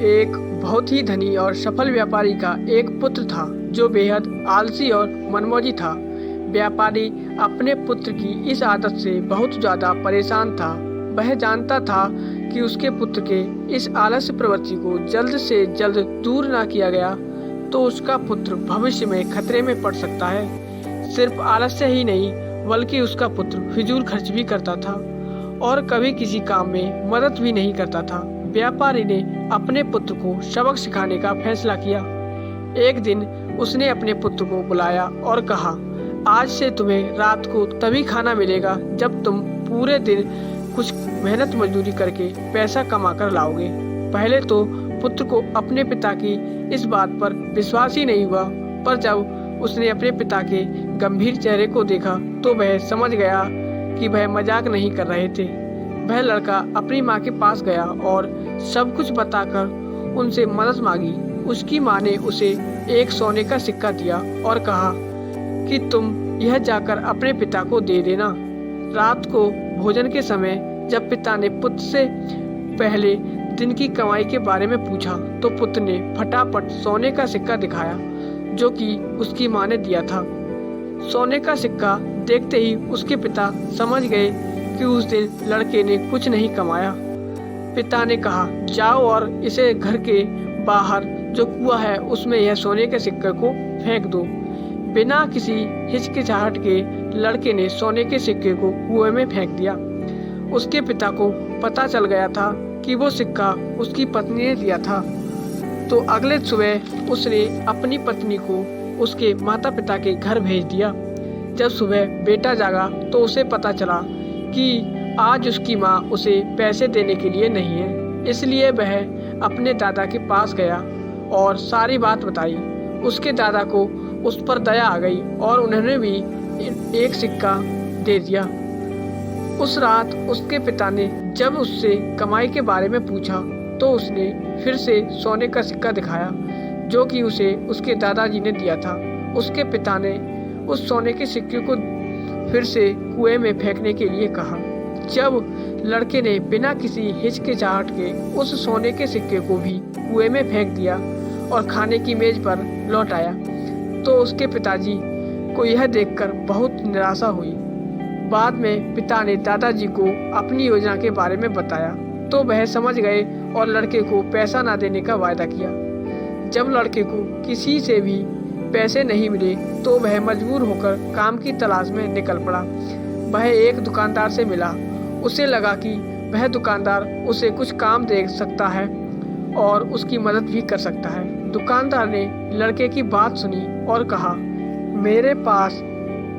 एक बहुत ही धनी और सफल व्यापारी का एक पुत्र था जो बेहद आलसी और मनमौजी था। व्यापारी अपने पुत्र की इस आदत से बहुत ज़्यादा परेशान था। वह जानता था कि उसके पुत्र के इस आलस्य प्रवृत्ति को जल्द से जल्द दूर ना किया गया तो उसका पुत्र भविष्य में खतरे में पड़ सकता है। सिर्फ आलस्य ही नहीं बल्कि उसका पुत्र फिजूल खर्च भी करता था और कभी किसी काम में मदद भी नहीं करता था। व्यापारी ने अपने पुत्र को सबक सिखाने का फैसला किया। एक दिन उसने अपने पुत्र को बुलाया और कहा, आज से तुम्हें रात को तभी खाना मिलेगा जब तुम पूरे दिन कुछ मेहनत मजदूरी करके पैसा कमा कर लाओगे। पहले तो पुत्र को अपने पिता की इस बात पर विश्वास ही नहीं हुआ, पर जब उसने अपने पिता के गंभीर चेहरे को देखा तो वह समझ गया कि वह मजाक नहीं कर रहे थे। वह लड़का अपनी माँ के पास गया और सब कुछ बताकर उनसे मदद मांगी। उसकी माँ ने उसे एक सोने का सिक्का दिया और कहा कि तुम यह जाकर अपने पिता को दे देना। रात को भोजन के समय जब पिता ने पुत्र से पहले दिन की कमाई के बारे में पूछा तो पुत्र ने फटाफट सोने का सिक्का दिखाया जो कि उसकी माँ ने दिया था। सोने का सिक्का देखते ही उसके पिता समझ गए कि उस दिन लड़के ने कुछ नहीं कमाया। पिता ने कहा, जाओ और इसे घर के बाहर जो कुआं है उसमें यह सोने के सिक्के को फेंक दो। बिना किसी हिचकिचाहट के लड़के ने सोने के सिक्के को कुएं में फेंक दिया। उसके पिता को पता चल गया था कि वो सिक्का उसकी पत्नी ने दिया था। तो अगले सुबह उसने अपनी पत्नी को उसके माता पिता के घर भेज दिया। जब सुबह बेटा जागा तो उसे पता चला कि आज उसकी माँ उसे पैसे देने के लिए नहीं है। इसलिए वह अपने दादा के पास गया और सारी बात बताई। उसके दादा को उस पर दया आ गई और उन्होंने भी एक सिक्का दे दिया। उस रात उसके पिता ने जब उससे कमाई के बारे में पूछा तो उसने फिर से सोने का सिक्का दिखाया जो कि उसे उसके दादाजी ने दिया था। उसके पिता ने उस सोने के सिक्के को फिर से कुएं में फेंकने के लिए कहा। जब लड़के ने बिना किसी हिचकिचाहट के उस सोने के सिक्के को भी कुएं में फेंक दिया और खाने की मेज पर लौट आया तो उसके पिताजी को यह देखकर बहुत निराशा हुई। बाद में पिता ने दादाजी को अपनी योजना के बारे में बताया तो वह समझ गए और लड़के को पैसा ना देने का वायदा किया। जब लड़के को किसी से भी पैसे नहीं मिले तो वह मजबूर होकर काम की तलाश में निकल पड़ा। वह एक दुकानदार से मिला। उसे लगा कि वह दुकानदार उसे कुछ काम दे सकता है और उसकी मदद भी कर सकता है। दुकानदार ने लड़के की बात सुनी और कहा, मेरे पास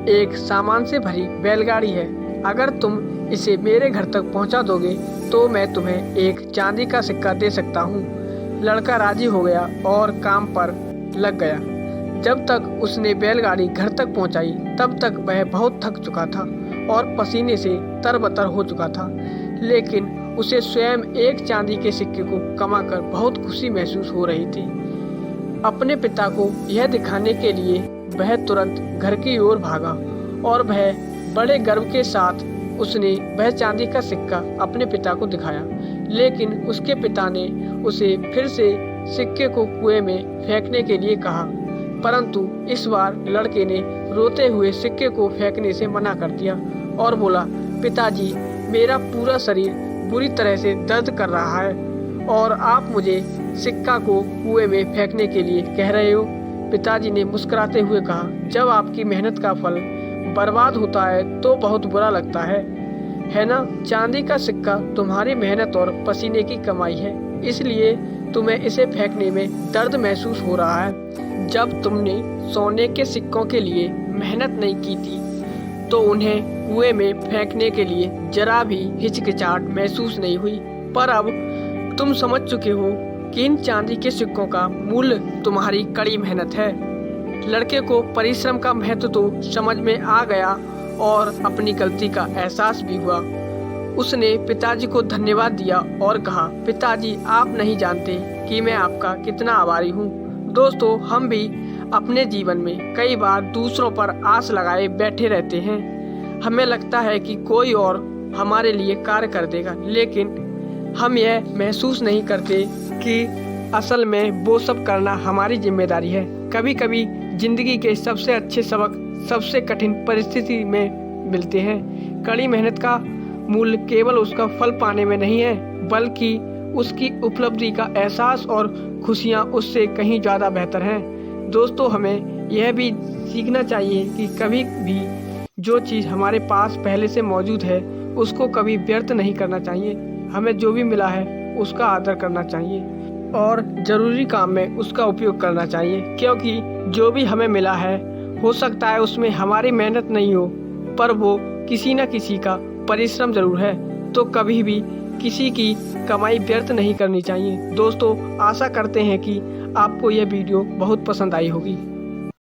एक सामान से भरी बैलगाड़ी है। अगर तुम इसे मेरे घर तक पहुंचा दोगे तो मैं तुम्हें एक चांदी का सिक्का दे सकता हूं। लड़का राजी हो गया और काम पर लग गया। जब तक उसने बैलगाड़ी घर तक पहुंचाई तब तक वह बहुत थक चुका था और पसीने से तरबतर हो चुका था, लेकिन उसे स्वयं एक चांदी के सिक्के को कमाकर बहुत खुशी महसूस हो रही थी। अपने पिता को यह दिखाने के लिए वह तुरंत घर की ओर भागा और वह बड़े गर्व के साथ उसने वह चांदी का सिक्का अपने पिता को दिखाया। लेकिन उसके पिता ने उसे फिर से सिक्के को कुएं में फेंकने के लिए कहा, परंतु इस बार लड़के ने रोते हुए सिक्के को फेंकने से मना कर दिया और बोला, पिताजी, मेरा पूरा शरीर बुरी तरह से दर्द कर रहा है और आप मुझे सिक्का को कुएं में फेंकने के लिए कह रहे हो। पिताजी ने मुस्कुराते हुए कहा, जब आपकी मेहनत का फल बर्बाद होता है तो बहुत बुरा लगता है ना। चांदी का सिक्का तुम्हारी मेहनत और पसीने की कमाई है, इसलिए तुम्हें इसे फेंकने में दर्द महसूस हो रहा है। जब तुमने सोने के सिक्कों के लिए मेहनत नहीं की थी तो उन्हें कुएं में फेंकने के लिए जरा भी हिचकिचाहट महसूस नहीं हुई, पर अब तुम समझ चुके हो कि इन चांदी के सिक्कों का मूल्य तुम्हारी कड़ी मेहनत है। लड़के को परिश्रम का महत्व तो समझ में आ गया और अपनी गलती का एहसास भी हुआ। उसने पिताजी को धन्यवाद दिया और कहा, पिताजी, आप नहीं जानते कि मैं आपका कितना आभारी हूँ। दोस्तों, हम भी अपने जीवन में कई बार दूसरों पर आस लगाए बैठे रहते हैं। हमें लगता है कि कोई और हमारे लिए कार्य कर देगा, लेकिन हम यह महसूस नहीं करते कि असल में वो सब करना हमारी जिम्मेदारी है। कभी कभी जिंदगी के सबसे अच्छे सबक सबसे कठिन परिस्थिति में मिलते हैं। कड़ी मेहनत का मूल्य केवल उसका फल पाने में नहीं है, बल्कि उसकी उपलब्धि का एहसास और खुशियाँ उससे कहीं ज़्यादा बेहतर हैं। दोस्तों, हमें यह भी सीखना चाहिए कि कभी भी जो चीज़ हमारे पास पहले से मौजूद है उसको कभी व्यर्थ नहीं करना चाहिए। हमें जो भी मिला है उसका आदर करना चाहिए और ज़रूरी काम में उसका उपयोग करना चाहिए, क्योंकि जो भी हमें मिला है हो सकता है उसमें हमारी मेहनत नहीं हो, पर वो किसी न किसी का परिश्रम जरूर है। तो कभी भी किसी की कमाई व्यर्थ नहीं करनी चाहिए। दोस्तों, आशा करते हैं कि आपको यह वीडियो बहुत पसंद आई होगी।